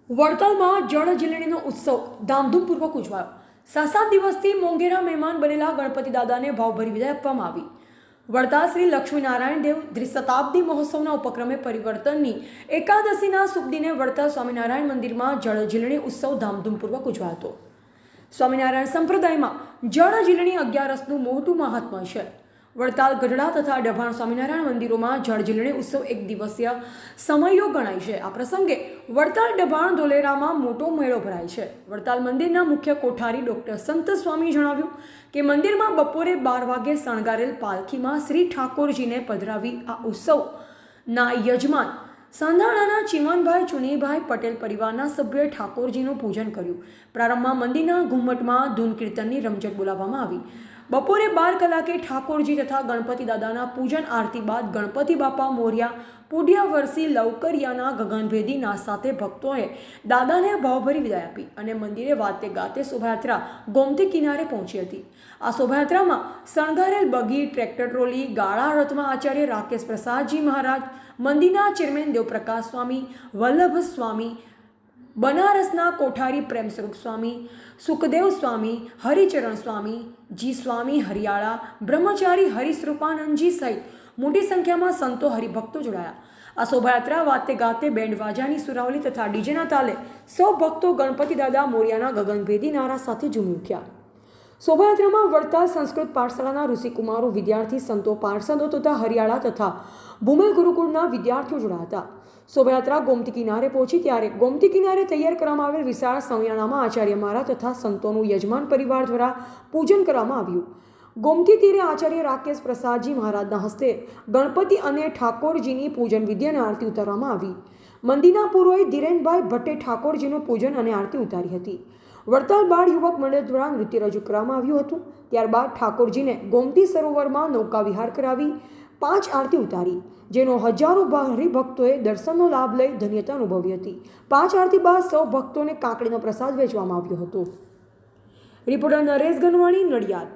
વડતાલમાં જળઝીલણીનો ઉત્સવ ધામધૂમપૂર્વક ઉજવાયો. 7 દિવસથી મોંઘેરા મહેમાન બનેલા ગણપતિ દાદાને ભાવભરી વિદાય આપવામાં આવી. વડતાલ શ્રી લક્ષ્મીનારાયણ દેવ દ્વિશતાબ્દી મહોત્સવના ઉપક્રમે પરિવર્તનની એકાદશીના શુભ દિને વડતાલ સ્વામિનારાયણ મંદિરમાં જળઝીલણી ઉત્સવ ધામધૂમપૂર્વક ઉજવાયો હતો. સ્વામિનારાયણ સંપ્રદાયમાં જળઝીલણી 11નું મોટું મહાત્મ્ય છે. વડતાલ ગઢડા તથા ડભાણ સ્વામિનારાયણ મંદિરોમાં જળઝીલણી ઉત્સવ એક દિવસીય સમયો ગણાય છે. આ પ્રસંગે વડતાલ ડભાણ ધોલેરામાં મોટો મેળો ભરાય છે. વડતાલ મંદિરના મુખ્ય કોઠારી ડૉક્ટર સંત સ્વામી જણાવ્યું કે મંદિરમાં બપોરે 12 વાગે શણગારેલ પાલખીમાં શ્રી ઠાકોરજીને પધરાવી આ ઉત્સવના યજમાન સાંધાણાના ચીમનભાઈ ચુનીભાઈ પટેલ પરિવારના સભ્યોએ ઠાકોરજીનું પૂજન કર્યું. પ્રારંભમાં મંદિરના ઘુમ્મટમાં ધૂન કીર્તનની રમઝટ બોલાવવામાં આવી. બપોરે 12 કલાકે ઠાકોરજી તથા ગણપતિ દાદાના પૂજન આરતી બાદ ગણપતિ બાપા મોર્યા પૂડ્યા વર્ષી લવકરિયાના ગગનભેદી નાદ સાથે ભક્તોએ દાદાને ભાવભરી વિદાય આપી અને મંદિરે વાતે ગાતે શોભાયાત્રા ગોમતી કિનારે પહોંચી હતી. આ શોભાયાત્રામાં શણગારેલ બગી, ટ્રેક્ટર ટ્રોલી, ગાળા રથમાં આચાર્ય રાકેશ પ્રસાદજી મહારાજ, મંદિરના ચેરમેન દેવપ્રકાશ સ્વામી, વલ્લભ સ્વામી, બનારસના કોઠારી પ્રેમ સ્વરૂપ સ્વામી, સુખદેવ સ્વામી, હરિચરણ સ્વામી, જી સ્વામી હરિયાળા, બ્રહ્મચારી હરિસ્વરૂપાનંદજી સહિત મોટી સંખ્યામાં સંતો હરિભક્તો જોડાયા. આ શોભાયાત્રા વાતે ગાતે બેન્ડ વાજાની સુરાવલી તથા ડીજેના તાલે સૌ ભક્તો ગણપતિ દાદા મોર્યાના ગગનભેદી નારા સાથે ઝૂમી ઉઠ્યા. શોભાયાત્રામાં વડતાલ સંસ્કૃત પાઠશાળાના ઋષિકુમારો, વિદ્યાર્થી સંતો, પાર્ષદો તથા હરિયાળા તથા ભૂમેલ ગુરુકુળના વિદ્યાર્થીઓ જોડાયા હતા. શોભાયાત્રા ગોમતી કિનારે પહોંચી ત્યારે ગોમતી કિનારે તૈયાર કરવામાં આવેલ વિશાળ સમિયાણામાં આચાર્ય મહારાજ તથા સંતોનું યજમાન પરિવાર દ્વારા પૂજન કરવામાં આવ્યું. ગોમતી તીરે આચાર્ય રાકેશ પ્રસાદજી મહારાજના હસ્તે ગણપતિ અને ઠાકોરજીની પૂજન વિધિ અને આરતી ઉતારવામાં આવી. મંદિરના પુરોહિત ધીરેનભાઈ ભટ્ટે ઠાકોરજીનું પૂજન અને આરતી ઉતારી હતી. વડતાલ બાળ યુવક મંડળ દ્વારા નૃત્ય રજૂ કરવામાં આવ્યું હતું. ત્યારબાદ ઠાકોરજીને ગોમતી સરોવરમાં નૌકા વિહાર કરાવી 5 આરતી ઉતારી, જેનો હજારો હરિભક્તોએ દર્શનનો લાભ લઈ ધન્યતા અનુભવી હતી. 5 આરતી બાદ સૌ ભક્તોને કાકડીનો પ્રસાદ વહેંચવામાં આવ્યો હતો. રિપોર્ટર નરેશ ગનવાણી, નડિયાદ.